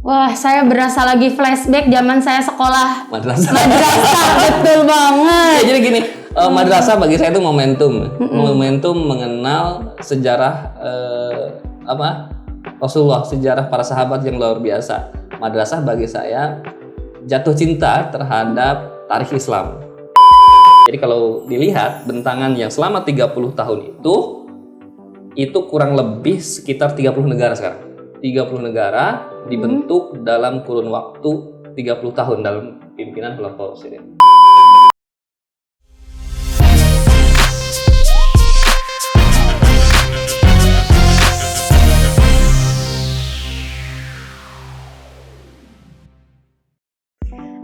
Wah, saya berasa lagi flashback zaman saya sekolah Madrasah. madrasah, betul banget. Ya, jadi gini, madrasah bagi saya itu momentum, momentum mengenal sejarah Rasulullah, sejarah para sahabat yang luar biasa. Madrasah bagi saya jatuh cinta terhadap tarikh Islam. Jadi kalau dilihat bentangan yang selama 30 tahun itu kurang lebih sekitar 30 negara sekarang. 30 negara dibentuk dalam kurun waktu 30 tahun dalam pimpinan Khulafaur Rasyidin.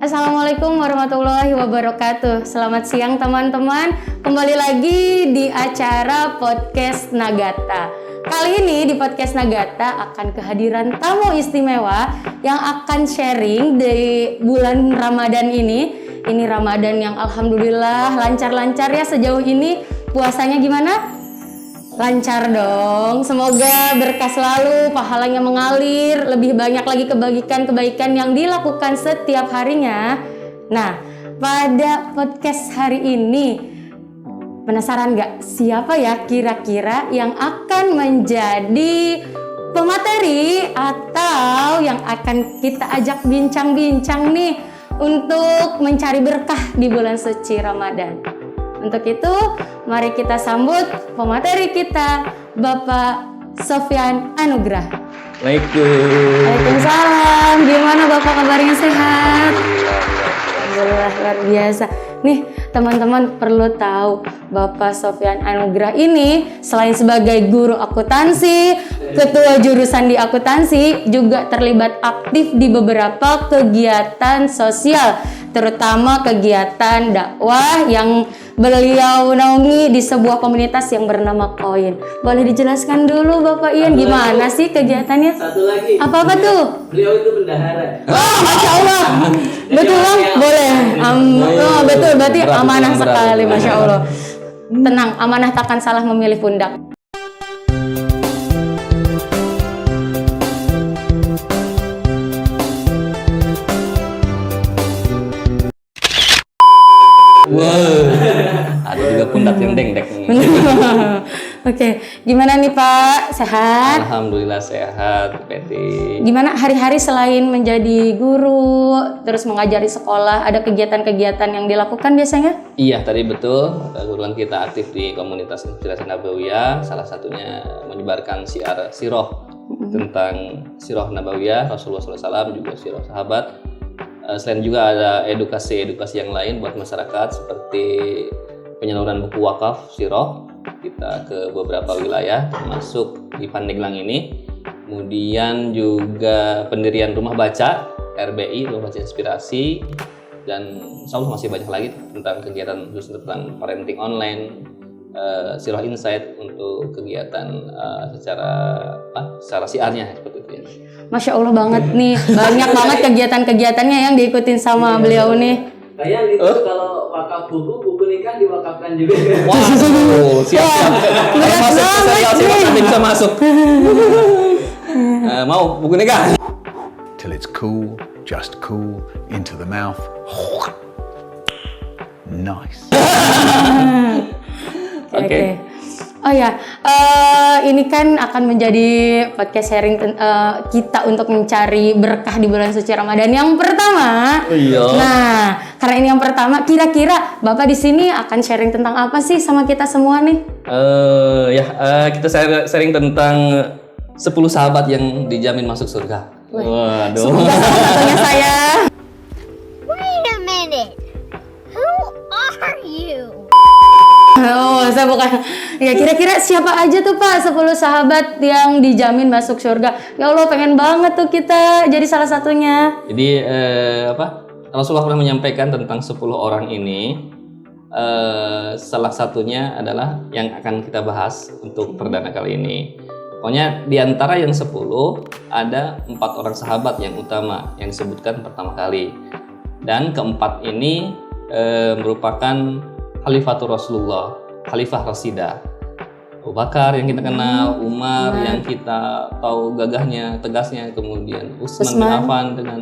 Assalamualaikum warahmatullahi wabarakatuh. Selamat siang teman-teman. Kembali lagi di acara Podcast Nagata. Kali ini di Podcast Nagata akan kehadiran tamu istimewa yang akan sharing di bulan Ramadan ini. Ini Ramadan yang alhamdulillah lancar-lancar ya sejauh ini. Puasanya gimana? Lancar dong. Semoga berkah selalu, pahalanya mengalir, lebih banyak lagi kebaikan-kebaikan yang dilakukan setiap harinya. Nah, pada podcast hari ini penasaran gak siapa ya kira-kira yang akan menjadi pemateri atau yang akan kita ajak bincang-bincang nih untuk mencari berkah di bulan suci Ramadan. Untuk itu, mari kita sambut pemateri kita, Bapak Sofyan Anugrah. Waalaikumsalam. Gimana Bapak kabarnya, sehat? Alhamdulillah, luar biasa. Nih, teman-teman perlu tahu Bapak Sofyan Anugrah ini selain sebagai guru akuntansi, ketua jurusan di akuntansi, juga terlibat aktif di beberapa kegiatan sosial, terutama kegiatan dakwah yang beliau naungi di sebuah komunitas yang bernama Koin. Boleh dijelaskan dulu Bapak Ian gimana sih kegiatannya? Satu lagi. Apa tuh? Beliau itu bendahara. Wah, Masya Allah. Betul Bang? Boleh. Betul, berarti amanah sekali, Masya Allah. Tenang, amanah takkan salah memilih pundak. Wow. Ada juga pundak yang dengdek nih. Oke, gimana nih Pak? Sehat? Alhamdulillah sehat, Betty. Gimana hari-hari selain menjadi guru, terus mengajari sekolah, ada kegiatan-kegiatan yang dilakukan biasanya? Iya, tadi betul. Kebetulan kita aktif di komunitas Inspirasi Nabawiyah. Salah satunya menyebarkan syiar siroh tentang siroh Nabawiyah, Rasulullah SAW, juga siroh sahabat. Selain juga ada edukasi-edukasi yang lain buat masyarakat seperti penyaluran buku wakaf siroh kita ke beberapa wilayah termasuk di Pandeglang ini. Kemudian juga pendirian rumah baca RBI, rumah baca inspirasi, dan insya Allah masih banyak lagi tentang kegiatan khusus tentang parenting online, siroh insight untuk kegiatan secara siarnya seperti itu ya. Masya Allah banget nih, banyak banget kegiatan-kegiatannya yang diikutin sama beliau nih. Kayak gitu kalau wakaf buku nikah diwakafkan juga. Wah, siap-siap. Siapa bisa masuk? Mau buku nikah? Till it's cool, just cool, into the mouth. Nice. Oke. Oh ya, ini kan akan menjadi podcast sharing kita untuk mencari berkah di bulan suci Ramadan yang pertama. Iya. Nah, karena ini yang pertama, kira-kira Bapak di sini akan sharing tentang apa sih sama kita semua nih? Kita sharing tentang 10 sahabat yang dijamin masuk surga. Waduh. Semoga salah satunya saya. Wait a minute. Who are you? Oh, saya bukan. Ya, kira-kira siapa aja tuh Pak 10 sahabat yang dijamin masuk surga? Ya Allah, pengen banget tuh kita jadi salah satunya. Jadi Rasulullah pernah menyampaikan tentang 10 orang ini. Salah satunya adalah yang akan kita bahas untuk perdana kali ini. Pokoknya di antara yang 10 ada 4 orang sahabat yang utama yang disebutkan pertama kali. Dan keempat ini merupakan Khalifatul Rasulullah, Khalifah Rasidah. Abu Bakar yang kita kenal, Umar yang kita tahu gagahnya, tegasnya, kemudian Utsman bin Affan dengan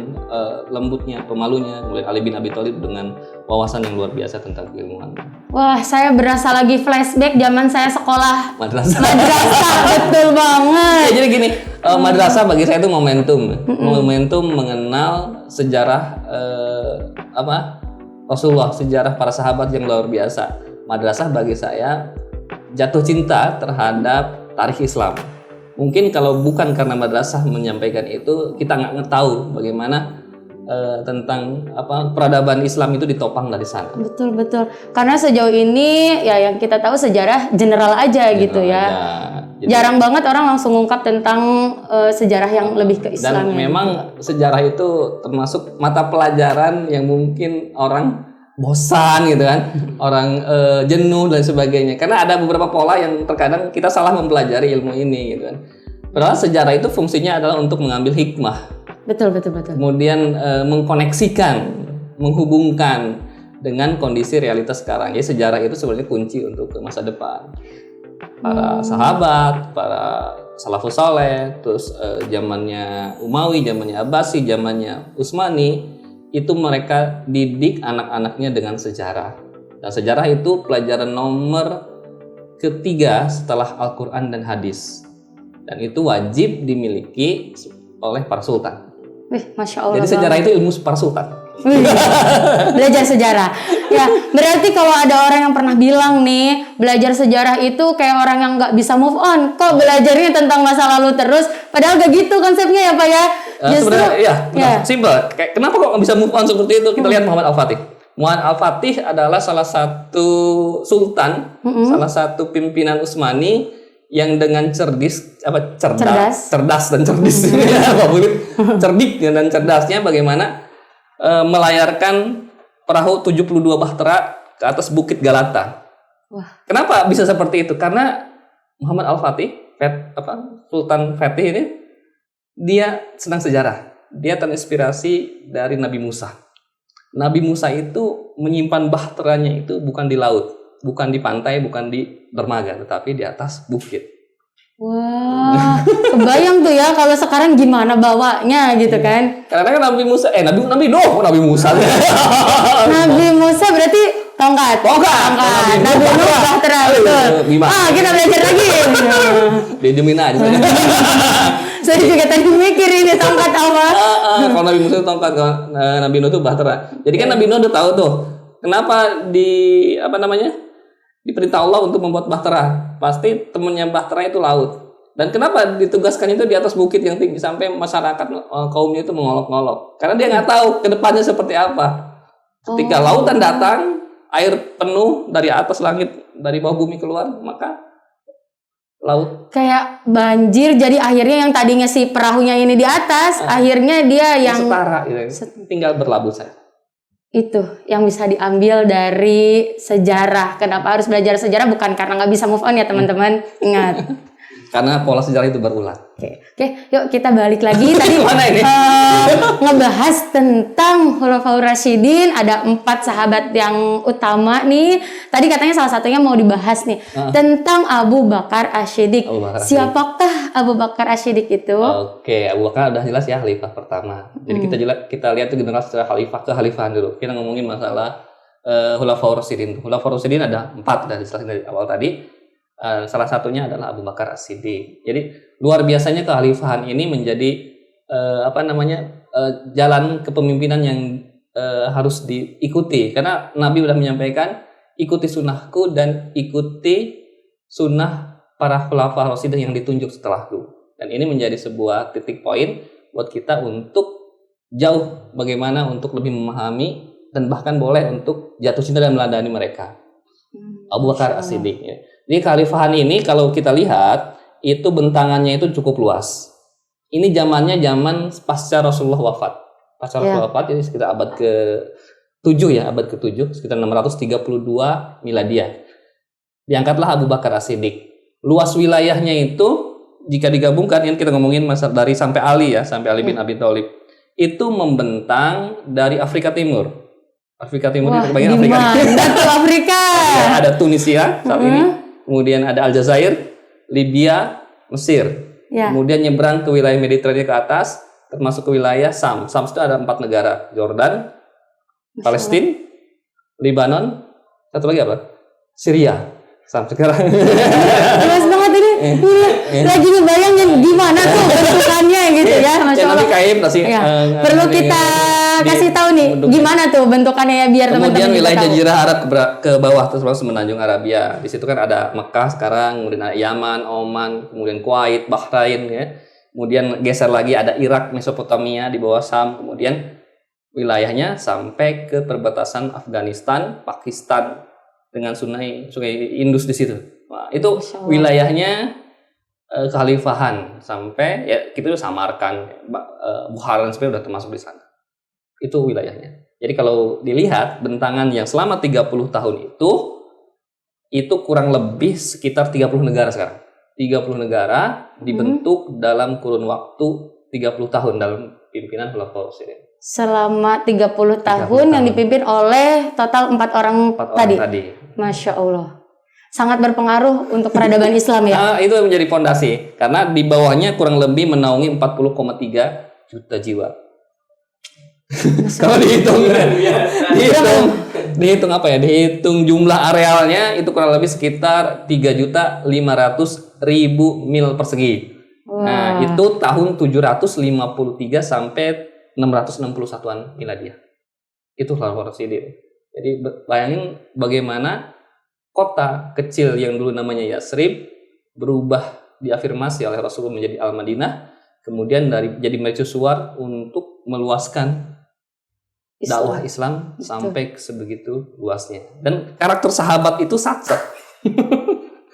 lembutnya, pemalunya, kemudian Ali bin Abi Thalib dengan wawasan yang luar biasa tentang keilmuan. Wah, saya berasa lagi flashback zaman saya sekolah Madrasah. betul banget. Ya, jadi gini, madrasah bagi saya itu momentum, momentum mengenal sejarah Rasulullah, sejarah para sahabat yang luar biasa. Madrasah bagi saya jatuh cinta terhadap tarikh Islam. Mungkin kalau bukan karena madrasah menyampaikan itu, kita nggak tahu bagaimana tentang peradaban Islam itu ditopang dari sana. Betul. Karena sejauh ini ya yang kita tahu sejarah general aja gitu ya. Jadi, jarang banget orang langsung ngungkap tentang sejarah yang lebih ke Islam. Dan memang sejarah itu termasuk mata pelajaran yang mungkin orang bosan gitu kan, orang jenuh dan sebagainya. Karena ada beberapa pola yang terkadang kita salah mempelajari ilmu ini gitu kan. Padahal sejarah itu fungsinya adalah untuk mengambil hikmah. Betul. Kemudian mengkoneksikan, menghubungkan dengan kondisi realitas sekarang. Jadi sejarah itu sebenarnya kunci untuk ke masa depan. Para sahabat, para salafus saleh, terus zamannya Umawi, zamannya Abbasi, zamannya Utsmani, itu mereka didik anak-anaknya dengan sejarah. Dan sejarah itu pelajaran nomor ketiga setelah Al-Quran dan Hadis. Dan itu wajib dimiliki oleh para sultan. Wih, Masya Allah. Jadi sejarah itu ilmu para sultan. Belajar sejarah. Ya, berarti kalau ada orang yang pernah bilang nih, belajar sejarah itu kayak orang yang nggak bisa move on. Kok belajarnya tentang masa lalu terus? Padahal gak gitu konsepnya ya Pak ya. Sebenarnya simple. Kenapa kok nggak bisa move on seperti itu? Kita lihat Muhammad Al-Fatih. Muhammad Al-Fatih adalah salah satu sultan, salah satu pimpinan Utsmani yang dengan cerdas dan cerdik dan cerdasnya bagaimana melayarkan perahu 72 bahtera ke atas bukit Galata. Wah. Kenapa bisa seperti itu? Karena Muhammad Al-Fatih, Sultan Fatih ini, dia senang sejarah. Dia terinspirasi dari Nabi Musa. Nabi Musa itu menyimpan bahteranya itu bukan di laut, bukan di pantai, bukan di dermaga, tetapi di atas bukit. Wah, kebayang tuh ya kalau sekarang gimana bawanya gitu kan? Karena kan Nabi Musa, Nabi Musa. Nabi Musa berarti tongkat. Nabi Nuh bahtera betul. Kita belajar lagi. Dijamin aja. Saya juga tadi mikir ini tongkat apa? Kalau Nabi Musa itu tongkat, Nabi Nuh itu bahtera. Jadi kan Nabi Nuh udah tahu tuh kenapa diperintah Allah untuk membuat bahtera. Pasti temennya bahtera itu laut. Dan kenapa ditugaskan itu di atas bukit yang tinggi sampai masyarakat kaumnya itu mengolok-ngolok? Karena dia nggak tahu ke depannya seperti apa. Ketika lautan datang, air penuh dari atas langit, dari bawah bumi keluar, maka laut kayak banjir. Jadi akhirnya yang tadinya si perahunya ini di atas, akhirnya dia yang setara gitu. Tinggal berlabuh saja. Itu yang bisa diambil dari sejarah. Kenapa harus belajar sejarah? Bukan karena nggak bisa move on ya teman-teman. Ingat. Karena pola sejarah itu berulang. Oke, yuk kita balik lagi. Tadi ngebahas tentang Khulafaur Rasyidin. Ada 4 sahabat yang utama nih. Tadi katanya salah satunya mau dibahas nih tentang Abu Bakar As-Siddiq. Siapakah Abu Bakar As-Siddiq itu? Oke, Abu Bakar udah jelas ya khalifah pertama. Jadi kita lihat tuh generasi secara khalifah kekhalifahan dulu. Kita ngomongin masalah Khulafaur Rasyidin. Khulafaur Rasyidin ada 4 dari awal tadi. Salah satunya adalah Abu Bakar As-Siddiq. Jadi luar biasanya kekhalifahan ini menjadi jalan kepemimpinan yang harus diikuti. Karena Nabi sudah menyampaikan, ikuti sunnahku dan ikuti sunnah para khulafaur rasyidin yang ditunjuk setelahku. Dan ini menjadi sebuah titik poin buat kita untuk jauh bagaimana untuk lebih memahami dan bahkan boleh untuk jatuh cinta dan meladani mereka. Abu Bakar As-Siddiq ya. Jadi kekhalifahan ini kalau kita lihat itu bentangannya itu cukup luas. Ini zaman pasca Rasulullah wafat. Pasca Rasulullah wafat jadi sekitar abad ke-7 ya, abad ke-7, sekitar 632 Miladiah. Diangkatlah Abu Bakar As-Siddiq. Luas wilayahnya itu jika digabungkan, ini kita ngomongin masa dari sampai Ali ya, sampai Ali bin Abi Thalib. Itu membentang dari Afrika Timur. Afrika Timur itu bagian Afrika. Afrika. Ada Tunisia saat ini. Kemudian ada Aljazair, Libya, Mesir. Ya. Kemudian nyebrang ke wilayah Mediterania ke atas, termasuk ke wilayah Sam. Sam itu ada 4 negara, Jordan, Palestina, Lebanon, satu lagi apa? Syria. Sam sekarang. Jelas banget ini. Lagi ngebayangin gimana tuh bentukannya gitu ya, Masya Allah. Nanti Kaim kasih. Ya. Perlu kita kasih tahu nih gimana tuh bentukannya ya biar teman-teman Kemudian juga wilayah tahu. Jazirah Arab ke bawah terus masuk semenanjung Arabia. Di situ kan ada Mekah sekarang, kemudian ada Yaman, Oman, kemudian Kuwait, Bahrain ya. Kemudian geser lagi ada Irak, Mesopotamia di bawah Sam. Kemudian wilayahnya sampai ke perbatasan Afghanistan, Pakistan dengan sungai Indus di situ. Nah, itu wilayahnya kekhalifahan sampai ya kita udah Samarkand, Bukhara dan sebagainya udah termasuk di sana. Itu wilayahnya. Jadi kalau dilihat bentangan yang selama 30 tahun itu kurang lebih sekitar 30 negara sekarang. 30 negara dibentuk dalam kurun waktu 30 tahun dalam pimpinan Khulafaur Rasyidin. Selama 30 tahun yang dipimpin oleh total 4 orang tadi. Masya Allah. Sangat berpengaruh untuk peradaban Islam ya. Itu menjadi fondasi karena di bawahnya kurang lebih menaungi 40,3 juta jiwa. Kalau dihitung apa ya? Dihitung jumlah arealnya itu kurang lebih sekitar 3.500.000 mil persegi. Nah, itu tahun 753 sampai 661-an miladiah. Itu Khulafaur Rasyidin. Jadi bayangin bagaimana kota kecil yang dulu namanya Yatsrib berubah diafirmasi oleh Rasulullah menjadi Al-Madinah, kemudian jadi mercusuar untuk meluaskan dakwah Islam sampai sebegitu luasnya. Dan karakter sahabat itu satset.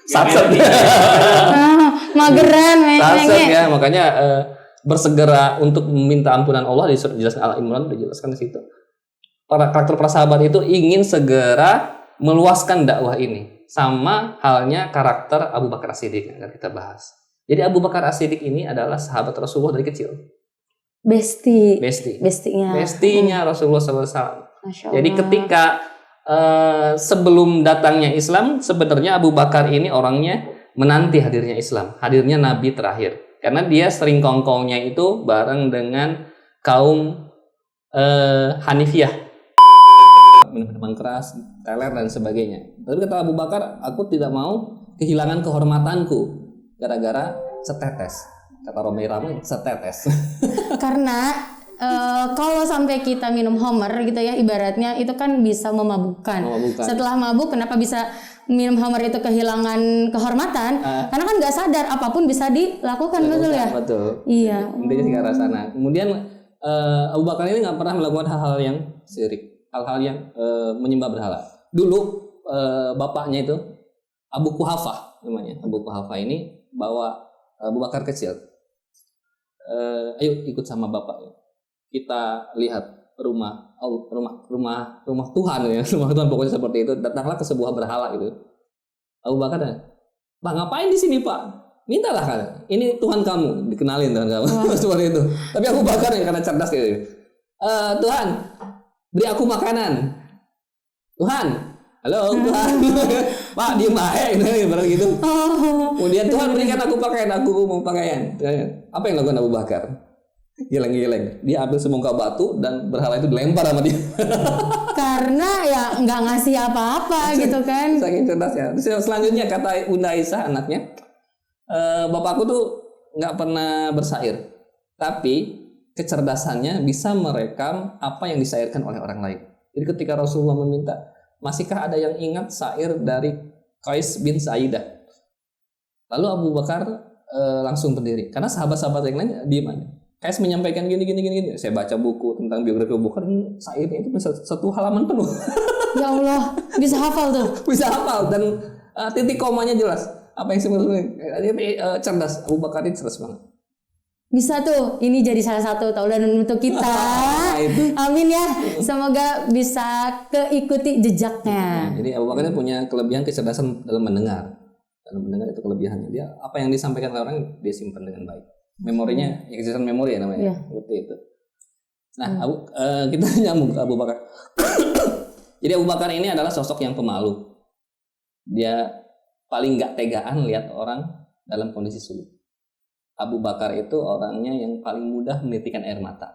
Satset. Mageran Satset ya, makanya bersegera untuk meminta ampunan Allah di surat Al-Imran dijelaskan di situ. Para karakter para sahabat itu ingin segera meluaskan dakwah ini. Sama halnya karakter Abu Bakar As-Siddiq yang akan kita bahas. Jadi Abu Bakar As-Siddiq ini adalah sahabat Rasulullah dari kecil. Bestinya Rasulullah SAW. Jadi ketika sebelum datangnya Islam, sebenarnya Abu Bakar ini orangnya menanti hadirnya Islam, hadirnya Nabi terakhir. Karena dia sering kongkongnya itu bareng dengan kaum Hanifiyah. Minuman keras, teler dan sebagainya. Tapi kata Abu Bakar, aku tidak mau kehilangan kehormatanku gara-gara setetes. Kata Romai Ramai, setetes. Karena kalau sampai kita minum Homer gitu ya, ibaratnya itu kan bisa memabukkan. Setelah mabuk, kenapa bisa minum Homer itu kehilangan kehormatan? Karena kan nggak sadar apapun bisa dilakukan, betul ya? Betul. Iya. Intinya ke arah sana. Kemudian Abu Bakar ini nggak pernah melakukan hal-hal yang syirik, hal-hal yang menyembah berhala. Dulu bapaknya itu Abu Quhafah namanya. Abu Quhafah ini bawa Abu Bakar kecil. Ayo ikut sama bapak. Kita lihat rumah Tuhan ya, rumah Tuhan pokoknya seperti itu. Datanglah ke sebuah berhala gitu. Abu Bakar, Pak ngapain di sini Pak? Mintalah kan. Ini Tuhan kamu, dikenalin Tuhan kamu. Seperti itu. Tapi Abu Bakar yang karena cerdas gitu. Tuhan, beri aku makanan. Tuhan, halo Tuhan. Pak diem aja barang gitu. Kemudian Tuhan berikan aku pakaian, aku mau pakaian. Apa yang lakukan Abu Bakar? Geleng-geleng. Dia ambil semongkak batu dan berhala itu dilempar sama dia. Karena ya nggak ngasih apa-apa gitu kan. Saking cerdasnya. Selanjutnya kata Bunda Aisyah anaknya, bapakku tuh nggak pernah bersair, tapi kecerdasannya bisa merekam apa yang disairkan oleh orang lain. Jadi ketika Rasulullah meminta, masihkah ada yang ingat syair dari Qais bin Saidah? Lalu Abu Bakar langsung berdiri, karena sahabat-sahabat yang lain diam aja. Qais menyampaikan gini. Saya baca buku tentang biografi Abu Bakar, ini syairnya itu bisa 1 halaman penuh. Ya Allah, bisa hafal tuh. Bisa hafal dan titik komanya jelas. Apa yang sebenarnya cerdas. Abu Bakar ini cerdas banget. Bisa tuh, ini jadi salah satu tauladan untuk kita. Amin ya, semoga bisa keikuti jejaknya. Jadi Abu Bakar punya kelebihan kecerdasan dalam mendengar. Dalam mendengar itu kelebihannya. Dia apa yang disampaikan oleh orang dia simpan dengan baik. Memorinya, kecerdasan memori ya namanya. Seperti itu. Nah, kita nyambung ke Abu Bakar. Jadi Abu Bakar ini adalah sosok yang pemalu. Dia paling nggak tegaan lihat orang dalam kondisi sulit. Abu Bakar itu orangnya yang paling mudah menitikkan air mata.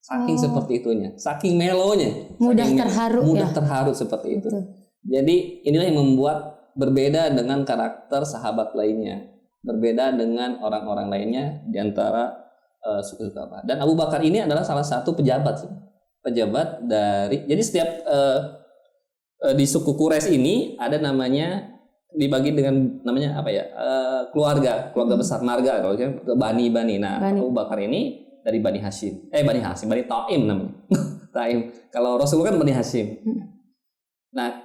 Saking seperti itunya, saking melonya, Mudah saking terharu mudah ya. terharu seperti itu. Betul. Jadi inilah yang membuat berbeda dengan karakter sahabat lainnya, berbeda dengan orang-orang lainnya di antara suku apa. Dan Abu Bakar ini adalah salah satu pejabat dari. Jadi setiap di suku Quraisy ini ada namanya, dibagi dengan namanya apa ya, keluarga besar, marga, kalau Bani. Nah, Bani. Abu Bakar ini dari Bani Taim namanya. Taim. Kalau Rasulullah kan Bani Hashim. Nah,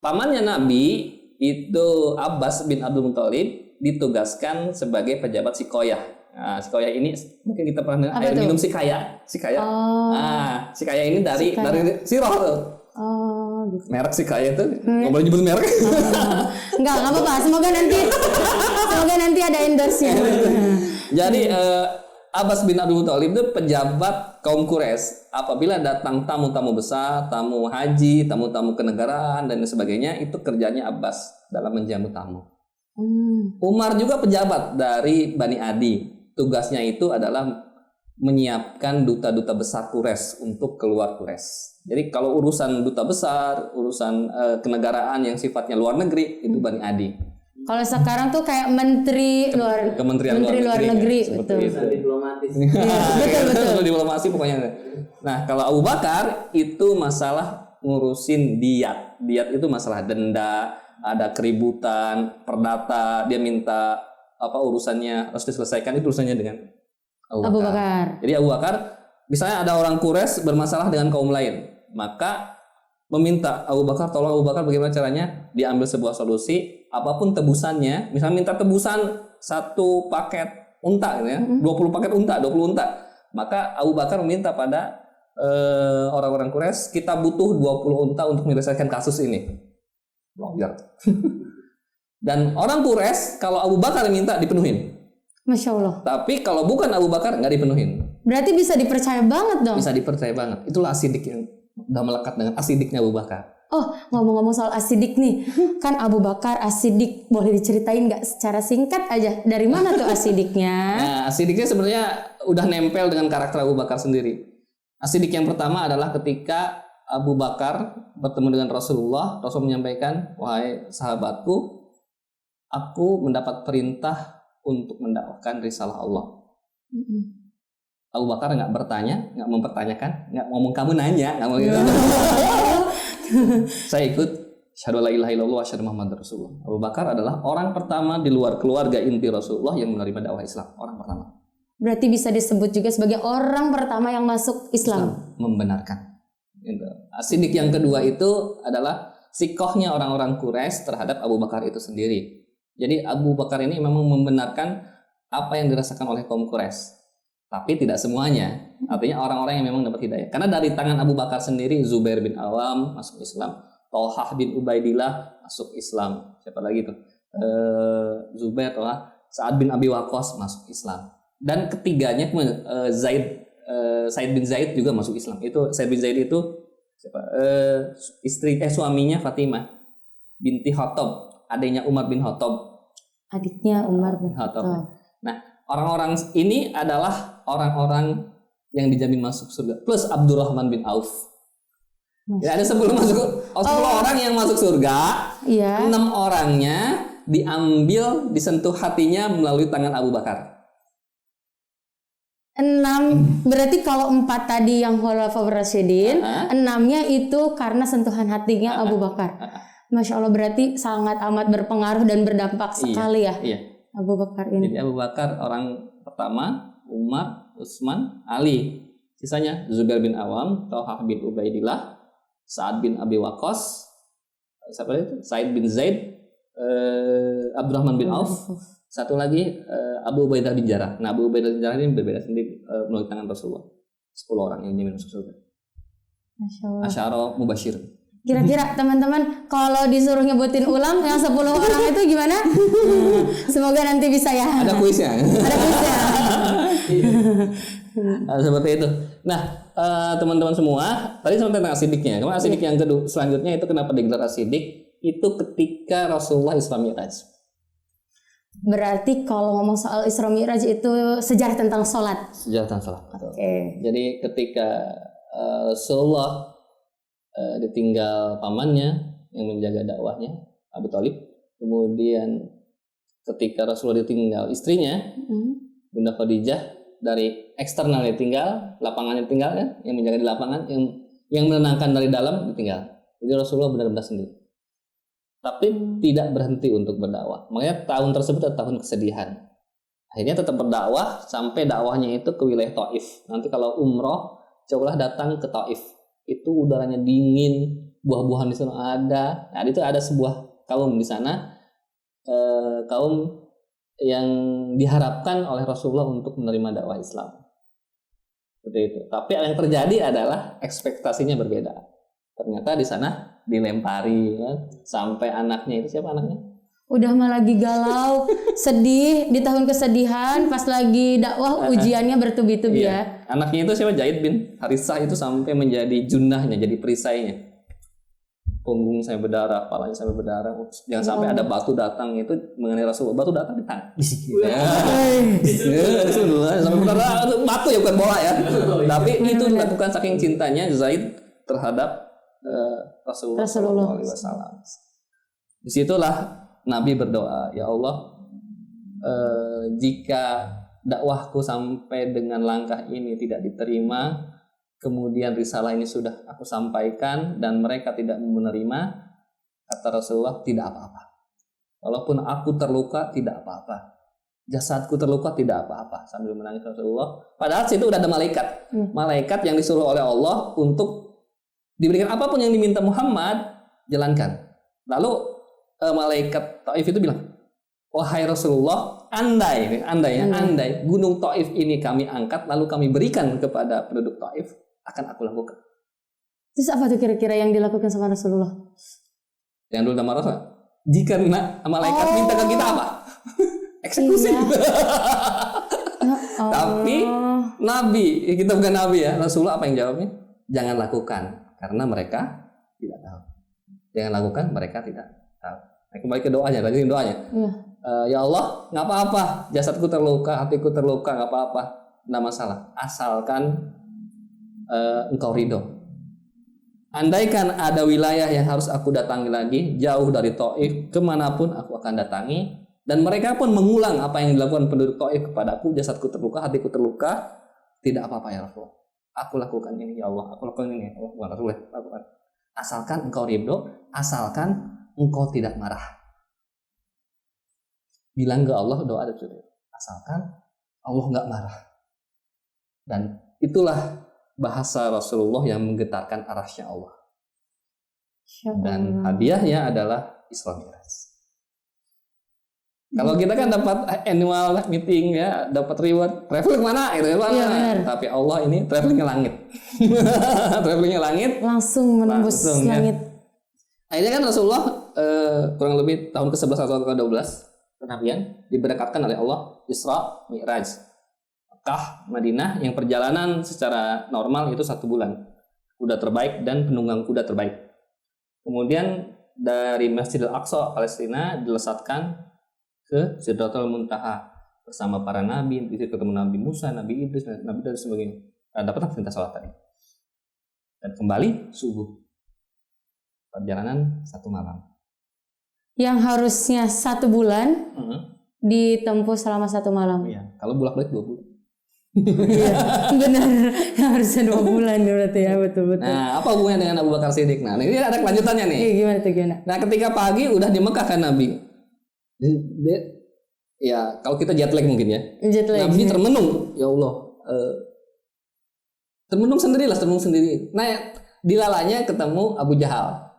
pamannya Nabi itu Abbas bin Abdul Muthalib ditugaskan sebagai pejabat Sikoyah. Nah, Sikoyah ini mungkin kita pernah dengar air minum Sikaya. Oh. Nah, Sikaya ini dari Sirah tuh. Oh, gitu. Merek Sikaya itu nggak boleh nyebut merek. Enggak apa-apa. Semoga nanti ada endorse-nya. Jadi Abbas bin Abdul Muthalib itu pejabat kaum Quraisy. Apabila datang tamu-tamu besar, tamu haji, tamu-tamu kenegaraan dan sebagainya, itu kerjanya Abbas dalam menjamu tamu. Umar juga pejabat dari Bani Adi. Tugasnya itu adalah menyiapkan duta-duta besar Quraisy untuk keluar Quraisy. Jadi kalau urusan duta besar, urusan kenegaraan yang sifatnya luar negeri, itu Bani Adi. Kalau sekarang tuh kayak Kementerian Luar Negeri, seperti betul. itu. Diplomatis. Betul. Diplomasi pokoknya. Nah, kalau Abu Bakar itu masalah ngurusin diat. Diat itu masalah denda, ada keributan, perdata, dia minta urusannya harus diselesaikan, itu urusannya dengan Abu Bakar. Jadi Abu Bakar, misalnya ada orang Quraisy bermasalah dengan kaum lain, maka meminta Abu Bakar, tolong Abu Bakar bagaimana caranya, diambil sebuah solusi, apapun tebusannya, misalnya minta tebusan 1 paket unta gitu ya, 20 paket unta, 20 unta, maka Abu Bakar meminta pada orang-orang Quraisy, kita butuh 20 unta untuk menyelesaikan kasus ini. Longgar. Dan orang Quraisy kalau Abu Bakar minta dipenuhin. Masya Allah. Tapi kalau bukan Abu Bakar nggak dipenuhin. Berarti bisa dipercaya banget dong. Bisa dipercaya banget. Itulah asidik yang udah melekat dengan asidiknya Abu Bakar. Oh, ngomong-ngomong soal asidik nih, kan Abu Bakar asidik, boleh diceritain nggak secara singkat aja dari mana tuh asidiknya? Nah, asidiknya sebenarnya udah nempel dengan karakter Abu Bakar sendiri. Asidik yang pertama adalah ketika Abu Bakar bertemu dengan Rasulullah, Rasul menyampaikan, wahai sahabatku, aku mendapat perintah untuk mendakwahkan risalah Allah. Abu Bakar nggak bertanya, nggak mempertanyakan, nggak ngomong kamu nanya, nggak mau gitu. Saya ikut. Asyhadu alla ilaha illallah wa asyhadu Muhammadar Rasulullah. Abu Bakar adalah orang pertama di luar keluarga inti Rasulullah yang menerima dakwah Islam. Orang pertama. Berarti bisa disebut juga sebagai orang pertama yang masuk Islam. Membenarkan. Gitu. Asidik yang kedua itu adalah sikohnya orang-orang Quraisy terhadap Abu Bakar itu sendiri. Jadi Abu Bakar ini memang membenarkan apa yang dirasakan oleh kaum Quraisy. Tapi tidak semuanya. Artinya orang-orang yang memang dapat hidayah. Karena dari tangan Abu Bakar sendiri, Zubair bin Awam masuk Islam. Tolhah bin Ubaidillah masuk Islam. Siapa lagi tuh? Zubair, Tolhah. Sa'ad bin Abi Waqqas masuk Islam. Dan ketiganya Said bin Zaid juga masuk Islam. Itu Said bin Zaid itu siapa? Suaminya Fatimah binti Khattab, adiknya Umar bin Khattab. Adiknya Umar bin Khattab. Khattab. Nah, orang-orang ini adalah orang-orang yang dijamin masuk surga. Plus Abdurrahman bin Auf. Ya, ada 10 orang yang masuk surga. Iya. 6 orangnya diambil, disentuh hatinya melalui tangan Abu Bakar. 6, berarti kalau 4 tadi yang Khulafaur Rasyidin, 6-nya itu karena sentuhan hatinya Abu Bakar. Masya Allah, berarti sangat amat berpengaruh dan berdampak sekali ya. Iya. Abu Bakar ini. Jadi Abu Bakar orang pertama, Umar, Utsman, Ali. Sisanya Zubair bin Awam, Tolhah bin Ubaidillah, Sa'ad bin Abi Waqqas, siapa itu? Said bin Zaid, Abdurrahman bin Auf. Satu lagi Abu Ubaidah bin Jarrah. Nah, Abu Ubaidah bin Jarrah ini berbeda sendiri melalui tangan Rasulullah. 10 orang yang dijamin masuk surga. Masya Allah. Asyara mubashir. Kira-kira teman-teman kalau disuruh nyebutin ulang yang 10 orang itu gimana? Semoga nanti bisa ya. Ada kuisnya. Ada kuisnya. Seperti itu. Nah, teman-teman semua, tadi sampai tentang asidiknya. Kemudian asidik yang kedua selanjutnya itu kenapa digelar asidik? Itu ketika Rasulullah Isra Mi'raj. Berarti kalau ngomong soal Isra Mi'raj itu sejarah tentang sholat. Sejarah tentang sholat. Oke. Jadi ketika Rasulullah ditinggal pamannya yang menjaga dakwahnya, Abu Thalib. Kemudian ketika Rasulullah ditinggal istrinya, Bunda Khadijah, dari eksternal ditinggal, lapangannya ditinggal kan, yang menjaga di lapangan, yang menenangkan dari dalam ditinggal. Jadi Rasulullah benar-benar sendiri. Tapi tidak berhenti untuk berdakwah. Makanya tahun tersebut adalah tahun kesedihan. Akhirnya tetap berdakwah sampai dakwahnya itu ke wilayah Taif. Nanti kalau umroh, cobalah datang ke Taif. Itu udaranya dingin, buah-buahan di sana ada. Nah, itu ada sebuah kaum di sana, kaum yang diharapkan oleh Rasulullah untuk menerima dakwah Islam. Seperti itu. Tapi yang terjadi adalah ekspektasinya berbeda. Ternyata di sana dilempari kan, sampai anaknya itu, siapa anaknya? Udah mah lagi galau, sedih di tahun kesedihan, pas lagi dakwah ujiannya bertubi-tubi ya. Anaknya itu siapa? Zaid bin Harithah itu sampai menjadi junahnya, jadi perisainya. Punggungnya sampai berdarah, kepalanya sampai berdarah. Jangan sampai ada batu datang itu mengenai Rasulullah. Batu datang di tangan. Sampai berdarah, batu ya, bukan bola ya. Tapi itu dilakukan saking cintanya Zaid terhadap Rasulullah SAW. Disitulah Nabi berdoa, ya Allah, jika dakwahku sampai dengan langkah ini tidak diterima, kemudian risalah ini sudah aku sampaikan dan mereka tidak menerima, kata Rasulullah, tidak apa-apa. Walaupun aku terluka, tidak apa-apa. Jasadku terluka, tidak apa-apa. Sambil menangis Rasulullah. Padahal situ udah ada malaikat. Malaikat yang disuruh oleh Allah untuk diberikan apapun yang diminta Muhammad, jalankan. Lalu malaikat Taif itu bilang, wahai Rasulullah, andai gunung Taif ini kami angkat lalu kami berikan kepada penduduk Taif, akan aku lakukan. Terus apa tuh kira-kira yang dilakukan sama Rasulullah? Yang dulu nama Rasul, jika malaikat minta ke kita apa? Eksekusi. Tapi Nabi, kita bukan Nabi ya, Rasulullah apa yang jawabnya? Jangan lakukan, karena mereka tidak tahu. Jangan lakukan, mereka tidak tahu. Nah, kembali ke doanya, lanjutin doanya. Ya Allah, nggak apa-apa, jasadku terluka, hatiku terluka, nggak apa-apa, nggak masalah, asalkan engkau ridho. Andaikan ada wilayah yang harus aku datangi lagi, jauh dari Taif, kemanapun aku akan datangi, dan mereka pun mengulang apa yang dilakukan penduduk Taif kepadaku, jasadku terluka, hatiku terluka, tidak apa-apa ya Rasulullah. Aku lakukan ini ya Allah, aku lakukan ini ya Allah, Rasulullah, lakukan. Asalkan engkau ridho, asalkan engkau tidak marah. Bilang ke Allah doa dan sudah. Asalkan Allah nggak marah. Dan itulah bahasa Rasulullah yang menggetarkan arasnya Allah. Dan hadiahnya adalah Isra Mi'raj. Kalau kita kan dapat annual meeting ya, dapat reward, traveling mana gitu kan. Iya, tapi Allah ini traveling ke langit. Traveling ke langit langsung menembus langit. Akhirnya kan Rasulullah kurang lebih tahun ke-11 atau ke-12 kenabian diberkatkan oleh Allah Isra Mi'raj. Mekah, Madinah yang perjalanan secara normal itu 1 bulan. Kuda terbaik dan penunggang kuda terbaik. Kemudian dari Masjidil Aqsa Palestina dilesatkan ke Sidratul Muntaha bersama para nabi, di situ ketemu Nabi Musa, Nabi Idris, Nabi dan sebagainya. Dapat perintah salat tadi. Dan kembali subuh. Perjalanan 1 malam. Yang harusnya 1 bulan ditempuh selama 1 malam. Iya. Kalau bolak-balik 2 bulan. Iya, benar. Harusnya 2 bulan berarti ya, betul-betul. Nah, apa hubungannya dengan Abu Bakar Siddiq? Nah, ini ada kelanjutannya nih. Gimana tuh gimana? Nah, ketika pagi udah di Mekah kan Nabi. Ya, kalau kita jet lag mungkin ya. Jet lag. Nabi termenung, ya Allah. Termenung sendiri. Nah, dilalanya ketemu Abu Jahal.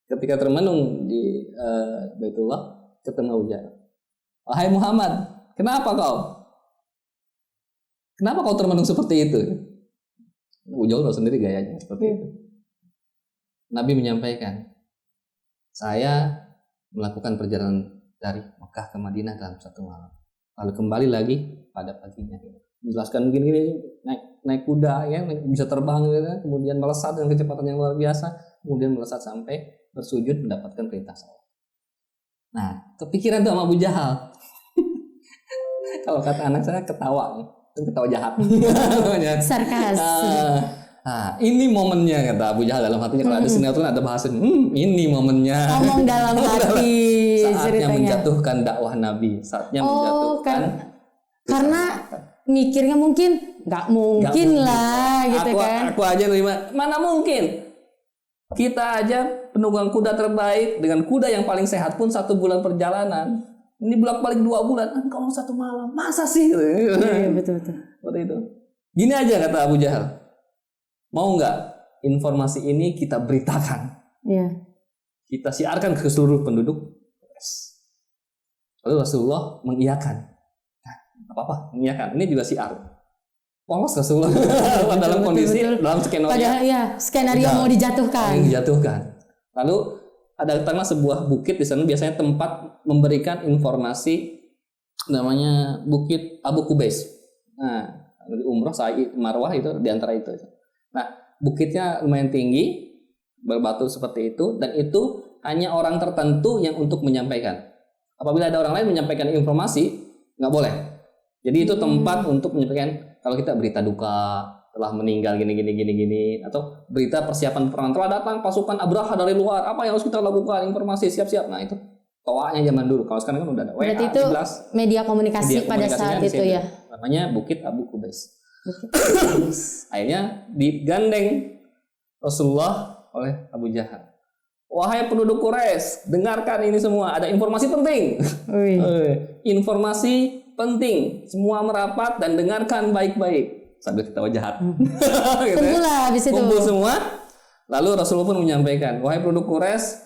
Ketika termenung di Baitullah, ketemu Abu Jahal. Wahai Muhammad, kenapa kau termenung seperti itu? Abu Jahal sendiri gayanya seperti itu. Nabi menyampaikan, saya melakukan perjalanan dari Mekah ke Madinah dalam 1 malam. Lalu kembali lagi pada paginya. Menjelaskan gini, naik kuda ya, bisa terbang gitu, kemudian melesat dengan kecepatan yang luar biasa, kemudian melesat sampai bersujud mendapatkan perintah salat. Nah, kepikiran tuh sama Abu Jahal. Kalau kata anak saya ketawa jahat. Namanya. Sarkas. Nah, ini momennya kata Abu Jahal dalam hatinya. Kalau ada sinetron ada bahasa ini momennya. Ngomong dalam hati Saatnya ceritanya. menjatuhkan dakwah Nabi. Saatnya menjatuhkan. Karena mikirnya mungkin nggak mungkin lah gitu kan. Aku aja nerima. Mana mungkin? Kita aja penunggang kuda terbaik dengan kuda yang paling sehat pun 1 bulan perjalanan. Ini bolak-balik 2 bulan. Engkau 1 malam. Masa sih? Iya betul. Seperti itu. Gini aja kata Abu Jahal. Mau nggak informasi ini kita beritakan? Iya. Kita siarkan ke seluruh penduduk. Lalu Rasulullah mengiyakan. Nah, apa-apa, mengiyakan. Ini juga siar. Polos Rasulullah dalam kondisi betul. dalam skenario. Padahal ya skenario mau dijatuhkan. Lalu datanglah sebuah bukit di sana biasanya tempat memberikan informasi namanya Bukit Abu Kubais. Nah, di umroh Sa'i Marwah itu di antara itu. Nah, bukitnya lumayan tinggi, berbatu seperti itu, dan itu hanya orang tertentu yang untuk menyampaikan. Apabila ada orang lain menyampaikan informasi, nggak boleh. Jadi itu tempat untuk menyampaikan kalau kita berita duka telah meninggal gini, atau berita persiapan perang telah datang pasukan Abraha dari luar, apa yang harus kita lakukan, informasi siap-siap. Nah itu toanya zaman dulu. Kalau sekarang kan udah ada WA, Berarti itu 11. media komunikasi pada saat itu ya. Namanya Bukit Abu Kubais. Akhirnya digandeng Rasulullah oleh Abu Jahal. Wahai penduduk Quraisy, dengarkan ini semua. Ada informasi penting. Informasi penting. Semua merapat dan dengarkan baik-baik. Sambil ketawa jahat. Gitu Kumpullah habis itu. Kumpul semua. Lalu Rasulullah pun menyampaikan, wahai penduduk Quraisy,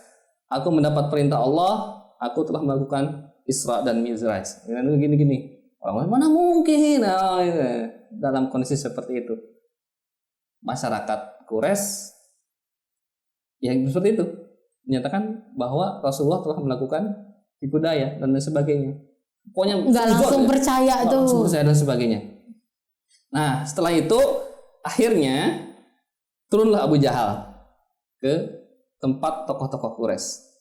aku mendapat perintah Allah. Aku telah melakukan Isra dan Mi'raj. Gini. Orang mana mungkin? Nah, dalam kondisi seperti itu, masyarakat Quraisy yang seperti itu menyatakan bahwa Rasulullah telah melakukan tipu daya dan lain sebagainya. Pokoknya nggak langsung percaya tuh. Langsung percaya dan sebagainya. Nah, setelah itu akhirnya turunlah Abu Jahal ke tempat tokoh-tokoh Quraisy.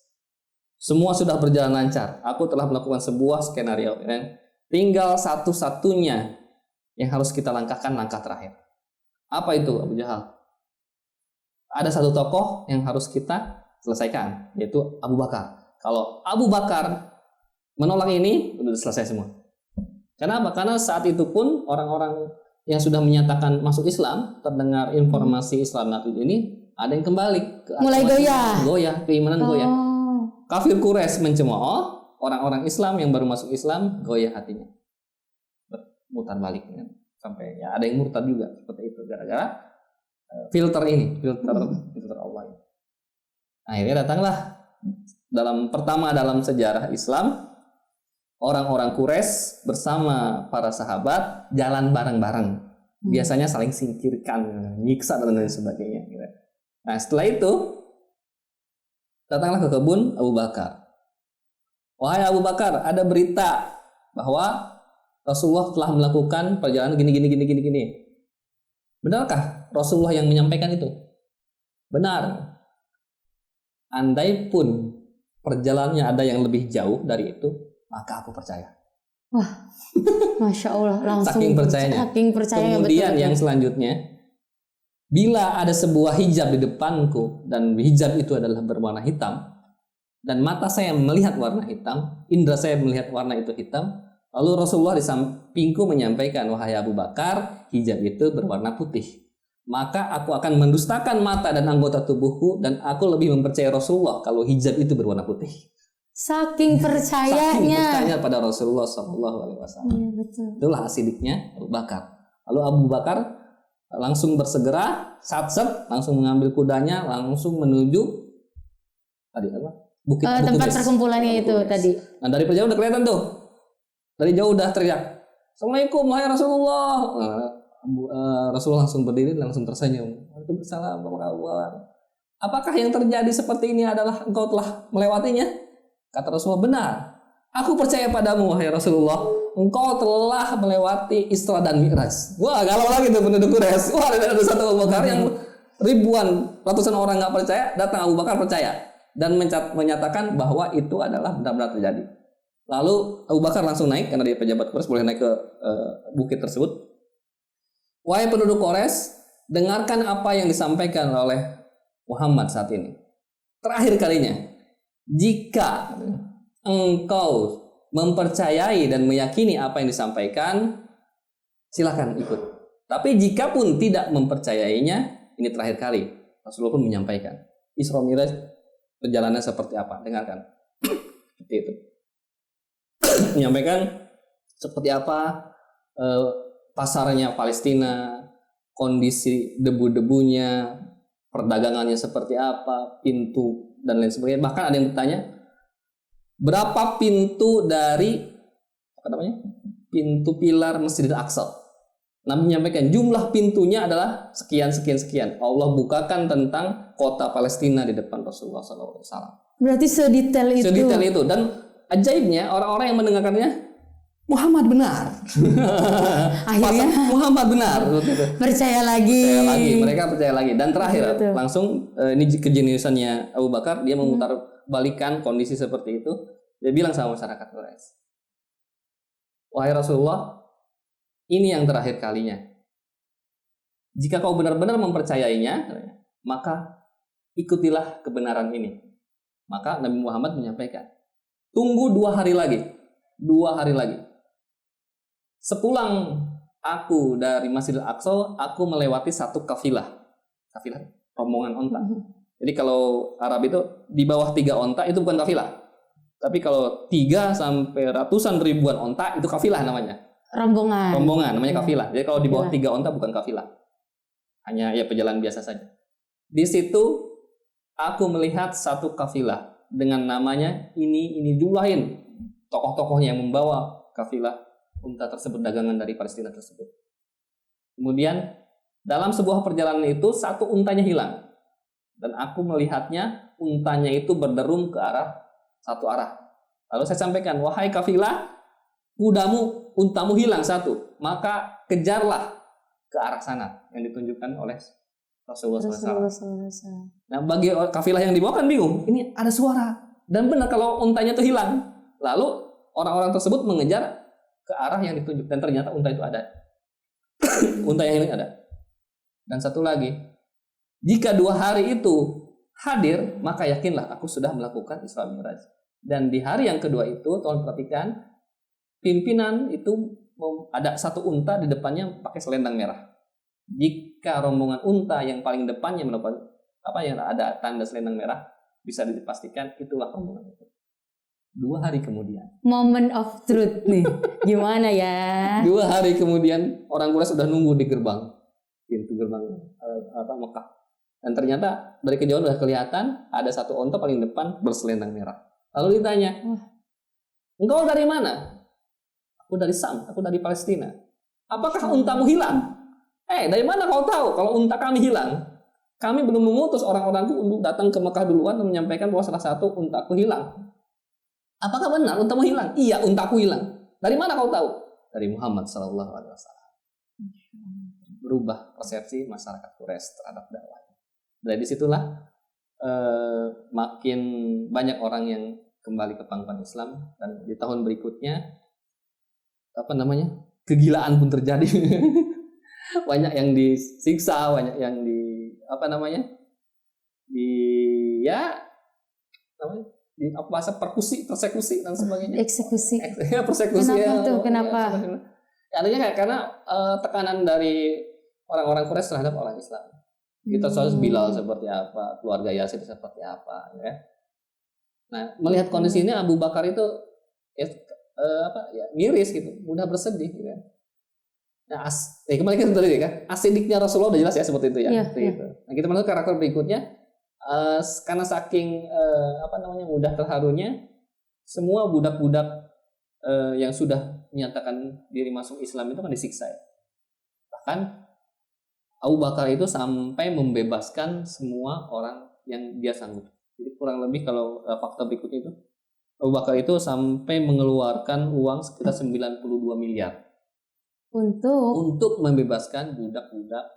Semua sudah berjalan lancar. Aku telah melakukan sebuah skenario. Tinggal satu-satunya yang harus kita langkahkan langkah terakhir. Apa itu Abu Jahal? Ada satu tokoh yang harus kita selesaikan, yaitu Abu Bakar. Kalau Abu Bakar menolak ini, sudah selesai semua. Kenapa? Karena saat itu pun orang-orang yang sudah menyatakan masuk Islam, terdengar informasi Islam Nabi ini, ada yang kembali ke mulai goyah, keimanan goyah. Kafir Quraisy mencemooh, orang-orang Islam yang baru masuk Islam goyah hatinya, mutar balik sampai ya ada yang murtad juga seperti itu gara-gara filter Allah ini. Akhirnya datanglah pertama dalam sejarah Islam, orang-orang Quraisy bersama para sahabat jalan bareng-bareng. Biasanya saling singkirkan, nyiksa dan lain sebagainya. Nah setelah itu datanglah ke kebun Abu Bakar. Wahai Abu Bakar, ada berita bahwa Rasulullah telah melakukan perjalanan gini. Benarkah Rasulullah yang menyampaikan itu? Benar. Andai pun perjalanannya ada yang lebih jauh dari itu, maka aku percaya. Wah, Masya Allah, langsung Saking percayanya. Kemudian yang selanjutnya, bila ada sebuah hijab di depanku dan hijab itu adalah berwarna hitam, dan mata saya melihat warna hitam, indera saya melihat warna itu hitam, lalu Rasulullah di sampingku menyampaikan, wahai Abu Bakar, hijab itu berwarna putih. Maka aku akan mendustakan mata dan anggota tubuhku, dan aku lebih mempercayai Rasulullah kalau hijab itu berwarna putih. Saking percayanya. Saking percaya pada Rasulullah SAW. Iya, betul. Itulah asidiknya Abu Bakar. Lalu Abu Bakar langsung bersegera, langsung mengambil kudanya, langsung menuju tadi apa? Bukit tempat perkumpulannya itu tadi. Nah dari jauh udah kelihatan tuh. Dari jauh udah teriak, Assalamualaikum wahai Rasulullah. Rasulullah langsung berdiri, langsung tersenyum. Waalaikumsalam apa kabar? Apakah yang terjadi seperti ini adalah engkau telah melewatinya? Kata Rasulullah, benar. Aku percaya padamu wahai Rasulullah. Engkau telah melewati Isra dan Mi'raj. Wah galau lagi tuh penduduk Quraisy. Wah ada satu Abu Bakar yang ratusan orang nggak percaya, datang Abu Bakar percaya dan menyatakan bahwa itu adalah benar-benar terjadi. Lalu Abu Bakar langsung naik karena dia pejabat Quraisy, boleh naik ke bukit tersebut. Wahai penduduk Quraisy, dengarkan apa yang disampaikan oleh Muhammad saat ini. Terakhir kalinya, jika engkau mempercayai dan meyakini apa yang disampaikan, silakan ikut. Tapi jika pun tidak mempercayainya, ini terakhir kali. Rasulullah pun menyampaikan, Isra Mi'raj perjalanan seperti apa? Dengarkan. Seperti itu. Menyampaikan seperti apa pasarnya Palestina, kondisi debu-debunya, perdagangannya seperti apa, pintu dan lain sebagainya. Bahkan ada yang bertanya, berapa pintu dari pintu pilar Masjidil Aqsa? Nabi menyampaikan jumlah pintunya adalah sekian. Allah bukakan tentang kota Palestina di depan Rasulullah SAW. Berarti sedetail itu. Sedetail itu. Dan ajaibnya orang-orang yang mendengarkannya, Muhammad benar. Akhirnya Muhammad benar. percaya lagi. Mereka percaya lagi. Dan terakhir Betul. langsung ini kejeniusannya Abu Bakar, dia memutar balikan kondisi seperti itu. Dia bilang sama masyarakat Quraisy, wahai Rasulullah, ini yang terakhir kalinya. Jika kau benar-benar mempercayainya, maka ikutilah kebenaran ini. Maka Nabi Muhammad menyampaikan, tunggu 2 hari lagi. 2 hari lagi. Sepulang aku dari Masjidil Aqsa, aku melewati satu kafilah. Kafilah, rombongan onta. Jadi kalau Arab itu di bawah 3 onta itu bukan kafilah. Tapi kalau 3 sampai ratusan ribuan onta itu kafilah namanya. Rombongan namanya kafilah. Jadi kalau di bawah 3 onta bukan kafilah. Hanya ya perjalanan biasa saja. Di situ aku melihat satu kafilah dengan namanya ini jumlahin tokoh-tokohnya yang membawa kafilah unta tersebut, dagangan dari Palestina tersebut. Kemudian dalam sebuah perjalanan itu satu untanya hilang. Dan aku melihatnya untanya itu berderum ke satu arah. Lalu saya sampaikan, wahai kafilah, untamu hilang satu, maka kejarlah ke arah sana yang ditunjukkan oleh Rasulullah SAW. Nah, bagi kafilah yang dibawa kan bingung, ini ada suara dan benar kalau untanya itu hilang. Lalu orang-orang tersebut mengejar ke arah yang ditunjuk dan ternyata unta itu ada. Unta yang hilang ada. Dan satu lagi, jika 2 hari itu hadir, maka yakinlah aku sudah melakukan Isra Mi'raj. Dan di hari yang kedua itu, tolong perhatikan, pimpinan itu ada satu unta di depannya pakai selendang merah. Jika rombongan unta yang paling depannya melakukan yang ada tanda selendang merah, bisa dipastikan itulah rombongan itu. 2 hari kemudian. Moment of truth nih. Gimana ya? 2 hari kemudian orang Quraisy sudah nunggu di pintu gerbang Mekah. Dan ternyata dari kejauhan sudah kelihatan ada satu unta paling depan berselendang merah. Lalu ditanya, engkau dari mana? Aku dari Sam, aku dari Palestina. Apakah untamu hilang? Dari mana kau tahu kalau unta kami hilang? Kami belum mengutus orang-orangku untuk datang ke Mekah duluan dan menyampaikan bahwa salah satu untaku hilang. Apakah benar untamu hilang? Iya, untaku hilang. Dari mana kau tahu? Dari Muhammad SAW. Berubah persepsi masyarakat Quraisy terhadap dakwah. Dari disitulah makin banyak orang yang kembali ke pangkuan Islam, dan di tahun berikutnya kegilaan pun terjadi. Banyak yang disiksa, banyak yang persekusi dan sebagainya. Eksekusi. Persekusi. Kenapa? Artinya karena tekanan dari orang-orang Quraisy terhadap orang Islam. Kita selalu Bilal seperti apa, keluarga Yasir seperti apa, ya. Nah, melihat kondisi ini Abu Bakar itu miris gitu, mudah bersedih gitu. Nah, kembali ke tadi kan, asidiknya Rasulullah udah jelas ya seperti itu ya. Iya. Itu. Nah, kita masuk ke karakter berikutnya, karena saking mudah terharunya, semua budak-budak yang sudah menyatakan diri masuk Islam itu kan disiksa ya. Bahkan Abu Bakar itu sampai membebaskan semua orang yang dia sanggup. Jadi kurang lebih kalau fakta berikutnya itu, Abu Bakar itu sampai mengeluarkan uang sekitar 92 miliar untuk membebaskan budak-budak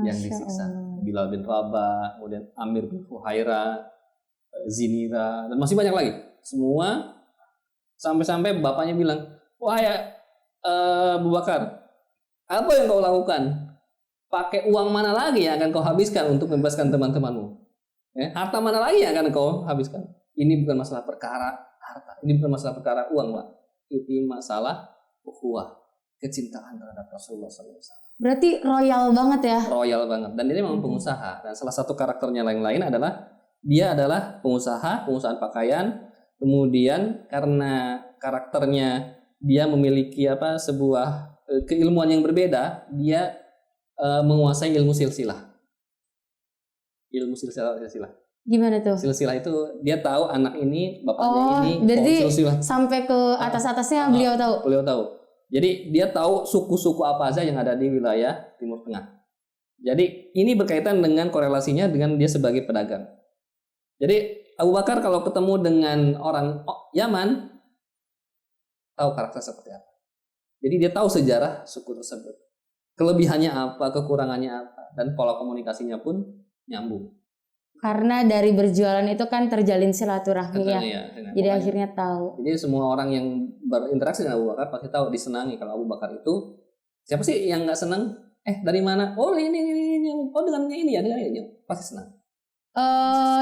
yang disiksa. Bilal bin Rabah, kemudian Amir bin Fuhaira, Zinira, dan masih banyak lagi. Semua Sampai-sampai bapaknya bilang, wahai Abu Bakar, apa yang kau lakukan? Pakai uang mana lagi yang akan kau habiskan untuk membebaskan teman-temanmu? Harta mana lagi yang akan kau habiskan? Ini bukan masalah perkara harta, ini bukan masalah perkara uang, Pak. Ini masalah ukhuwah, kecintaan terhadap Rasulullah SAW. Berarti royal banget ya? Royal banget. Dan dia memang pengusaha. Dan salah satu karakternya lain adalah dia adalah pengusaha pakaian. Kemudian karena karakternya dia memiliki sebuah keilmuan yang berbeda, dia menguasai ilmu silsilah. Ilmu silsilah. Gimana tuh? Silsilah itu dia tahu anak ini, bapaknya ini, berarti silsilah. sampai ke atas-atasnya beliau tahu. Beliau tahu. Jadi dia tahu suku-suku apa saja yang ada di wilayah Timur Tengah. Jadi ini berkaitan dengan korelasinya dengan dia sebagai pedagang. Jadi Abu Bakar kalau ketemu dengan orang Yaman, tahu karakter seperti apa. Jadi dia tahu sejarah suku tersebut. Kelebihannya apa, kekurangannya apa, dan pola komunikasinya pun nyambung. Karena dari berjualan itu kan terjalin silaturahmi ya. Jadi akhirnya tahu. Jadi semua orang yang berinteraksi dengan Abu Bakar pasti tahu, disenangi. Kalau Abu Bakar itu, siapa sih yang nggak senang? Dari mana? Oh ini. Oh dengannya ini ya, pasti senang.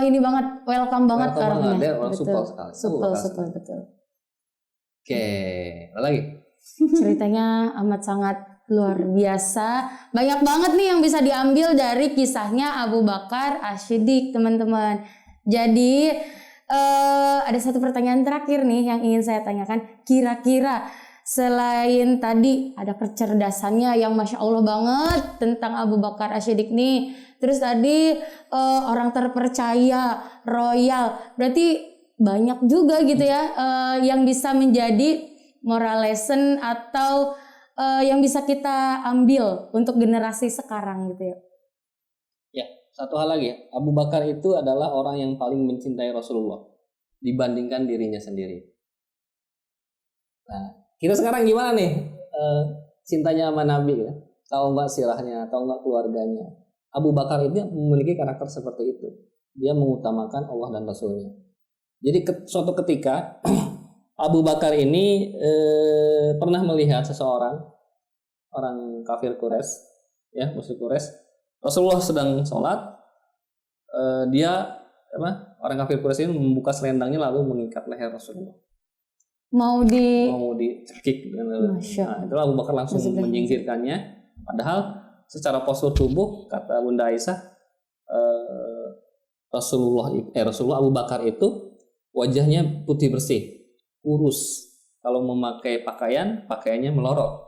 Ini banget, welcome banget orangnya. Dia orang supel sekali. Supel, betul. Oke, ada lagi? Ceritanya amat sangat luar biasa. Banyak banget nih yang bisa diambil dari kisahnya Abu Bakar As-Siddiq, teman-teman. Jadi ada satu pertanyaan terakhir nih yang ingin saya tanyakan. Kira-kira selain tadi ada kecerdasannya yang Masya Allah banget tentang Abu Bakar As-Siddiq nih. Terus tadi orang terpercaya, royal. Berarti banyak juga gitu ya yang bisa menjadi moral lesson atau yang bisa kita ambil untuk generasi sekarang gitu ya. Ya, satu hal lagi ya. Abu Bakar itu adalah orang yang paling mencintai Rasulullah dibandingkan dirinya sendiri. Nah, kita sekarang gimana nih cintanya sama Nabi ya? Tahu nggak sirahnya, tahu nggak keluarganya? Abu Bakar itu memiliki karakter seperti itu. Dia mengutamakan Allah dan Rasulnya. Jadi suatu ketika Abu Bakar ini pernah melihat seseorang, orang kafir Quraisy, ya musyrik Quraisy. Rasulullah sedang sholat, orang kafir Quraisy ini membuka selendangnya lalu mengikat leher Rasulullah. Mau dicekik. Nah, itu Abu Bakar langsung menyingkirkannya. Padahal secara postur tubuh, kata Bunda Aisyah, Rasulullah Abu Bakar itu wajahnya putih bersih, kurus. Kalau memakai pakaiannya melorot,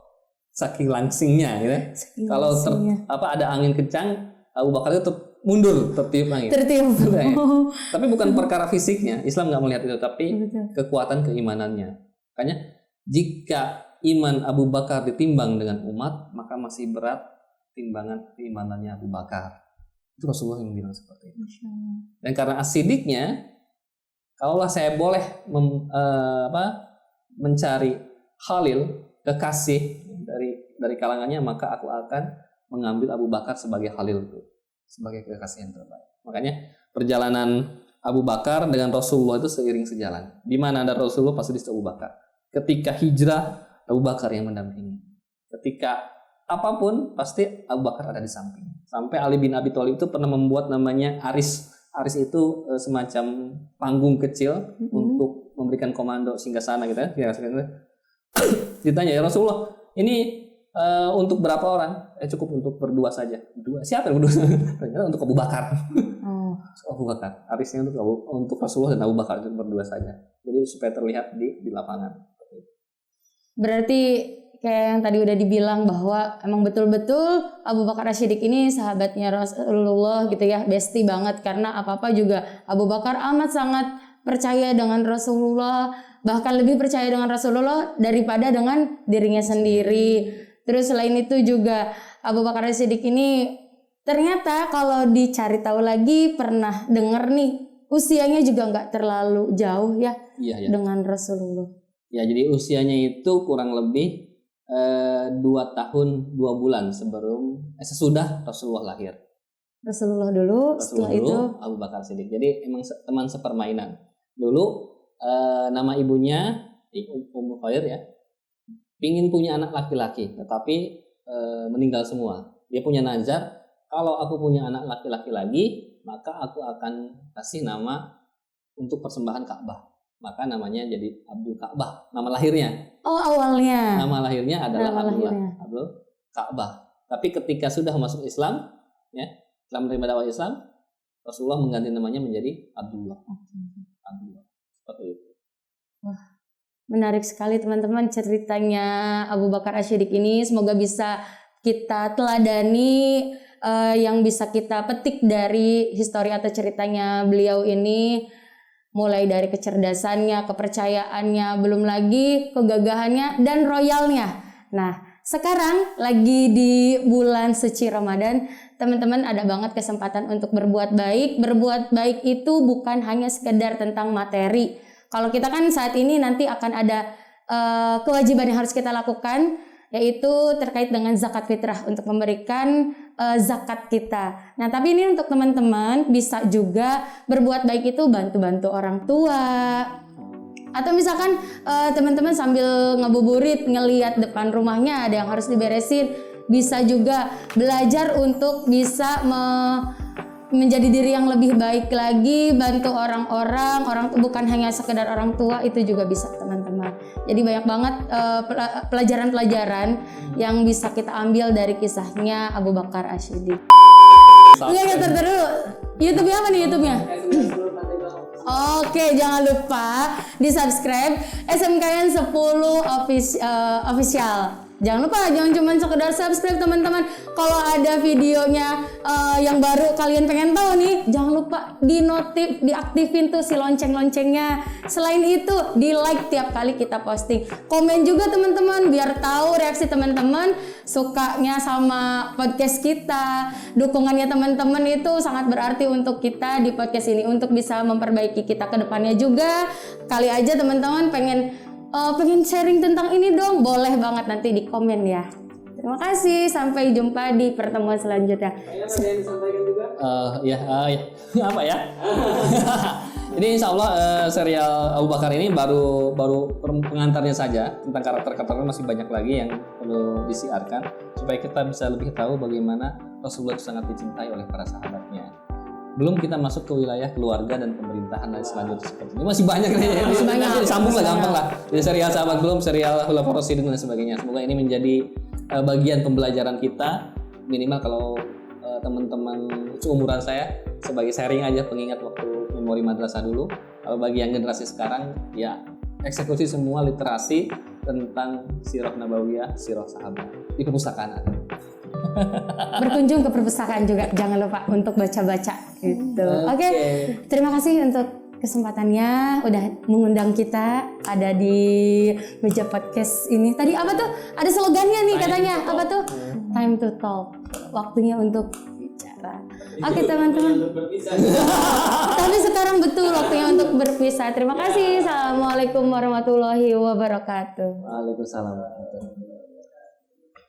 saking langsingnya, gitu. Kalau ada angin kencang, Abu Bakar itu mundur, tertiup angin. Tapi bukan perkara fisiknya, Islam nggak melihat itu, tapi kekuatan keimanannya. Makanya jika iman Abu Bakar ditimbang dengan umat, maka masih berat timbangan keimanannya Abu Bakar. Itu Rasulullah yang bilang seperti itu. Dan karena as-siddiqnya, kalaulah saya boleh mencari khalil, kekasih dari kalangannya, maka aku akan mengambil Abu Bakar sebagai khalil itu, sebagai kekasih yang terbaik. Makanya perjalanan Abu Bakar dengan Rasulullah itu seiring sejalan. Di mana ada Rasulullah pasti di situ Abu Bakar. Ketika hijrah, Abu Bakar yang mendampingi. Ketika apapun pasti Abu Bakar ada di samping. Sampai Ali bin Abi Thalib itu pernah membuat namanya Aris. Aris itu semacam panggung kecil untuk memberikan komando singgasana gitu ya. Ditanya, ya Rasulullah, ini untuk berapa orang? Cukup untuk berdua saja. Siapa yang berdua? Ternyata untuk Abu Bakar. Abu Bakar. Arisnya untuk Rasulullah dan Abu Bakar itu berdua saja. Jadi supaya terlihat di lapangan. Berarti kayak yang tadi udah dibilang bahwa emang betul-betul Abu Bakar As-Siddiq ini sahabatnya Rasulullah gitu ya, bestie banget, karena apa-apa juga Abu Bakar amat sangat percaya dengan Rasulullah, bahkan lebih percaya dengan Rasulullah daripada dengan dirinya sendiri. Terus selain itu juga Abu Bakar As-Siddiq ini ternyata kalau dicari tahu lagi pernah dengar nih usianya juga nggak terlalu jauh ya, dengan Rasulullah. Ya, jadi usianya itu kurang lebih 2 tahun 2 bulan sesudah Rasulullah lahir. Rasulullah dulu, setelah itu Abu Bakar Siddiq. Jadi emang teman sepermainan. Dulu nama ibunya Ummu Khair ya, pingin punya anak laki-laki, tetapi meninggal semua. Dia punya nazar, kalau aku punya anak laki-laki lagi, maka aku akan kasih nama untuk persembahan Ka'bah. Maka namanya jadi Abdul Ka'bah, nama lahirnya. Oh, awalnya. Nama lahirnya adalah Nama Abdullah, lahirnya. Abdul Ka'bah. Tapi ketika sudah masuk Islam, ya, setelah menerima dakwah Islam, Rasulullah mengganti namanya menjadi Abdullah. Abdullah. Seperti itu. Menarik sekali teman-teman ceritanya Abu Bakar Asy-Syiddiq ini. Semoga bisa kita teladani, yang bisa kita petik dari histori atau ceritanya beliau ini. Mulai dari kecerdasannya, kepercayaannya, belum lagi kegagahannya dan royalnya. Nah, sekarang lagi di bulan suci Ramadan, teman-teman ada banget kesempatan untuk berbuat baik. Berbuat baik itu bukan hanya sekedar tentang materi. Kalau kita kan saat ini nanti akan ada kewajiban yang harus kita lakukan, yaitu terkait dengan zakat fitrah untuk memberikan zakat kita. Nah, tapi ini untuk teman-teman bisa juga berbuat baik itu bantu-bantu orang tua. Atau misalkan teman-teman sambil ngabuburit ngelihat depan rumahnya ada yang harus diberesin, bisa juga belajar untuk bisa menjadi diri yang lebih baik lagi, bantu orang bukan hanya sekedar orang tua, itu juga bisa teman-teman. Jadi banyak banget pelajaran-pelajaran yang bisa kita ambil dari kisahnya Abu Bakar Asy-Syiddiq. Iya, ntar dulu. YouTube-nya apa nih YouTube-nya? Oke, jangan lupa di-subscribe SMKN 10 official. Jangan lupa, jangan cuma sekedar subscribe teman-teman. Kalau ada videonya yang baru kalian pengen tahu nih, jangan lupa diaktifin tuh si lonceng-loncengnya. Selain itu, di like tiap kali kita posting. Komen juga teman-teman biar tahu reaksi teman-teman, sukanya sama podcast kita. Dukungannya teman-teman itu sangat berarti untuk kita di podcast ini untuk bisa memperbaiki kita ke depannya juga. Kali aja teman-teman pengen sharing tentang ini dong, boleh banget nanti di komen ya. Terima kasih, sampai jumpa di pertemuan selanjutnya. Ada yang disampaikan juga? Apa ya? Ini insya Allah serial Abu Bakar ini baru pengantarnya saja. Tentang karakter-karakternya masih banyak lagi yang perlu disiarkan supaya kita bisa lebih tahu bagaimana Rasulullah itu sangat dicintai oleh para sahabatnya. Belum kita masuk ke wilayah keluarga dan pemerintahan dan selanjutnya seperti ini. Masih banyak nih. Masih banyak. Disambung lah, gampang lah. Dari serial sahabat belum, serial Khulafaur Rasyidin dan sebagainya. Semoga ini menjadi bagian pembelajaran kita. Minimal kalau teman-teman seumuran saya, sebagai sharing aja, pengingat waktu memori madrasah dulu. Kalau bagi yang generasi sekarang, ya eksekusi semua literasi tentang sirah nabawiyah, sirah sahabat di perpustakaan ada. Berkunjung ke perpustakaan juga, jangan lupa untuk baca-baca gitu. Oke. Terima kasih untuk kesempatannya udah mengundang kita ada di meja podcast ini. Tadi apa tuh? Ada slogannya nih katanya. Apa tuh? Time to talk. Waktunya untuk bicara. Oke teman-teman. Tapi sekarang betul waktunya untuk berpisah. Terima kasih. Assalamualaikum warahmatullahi wabarakatuh. Waalaikumsalam.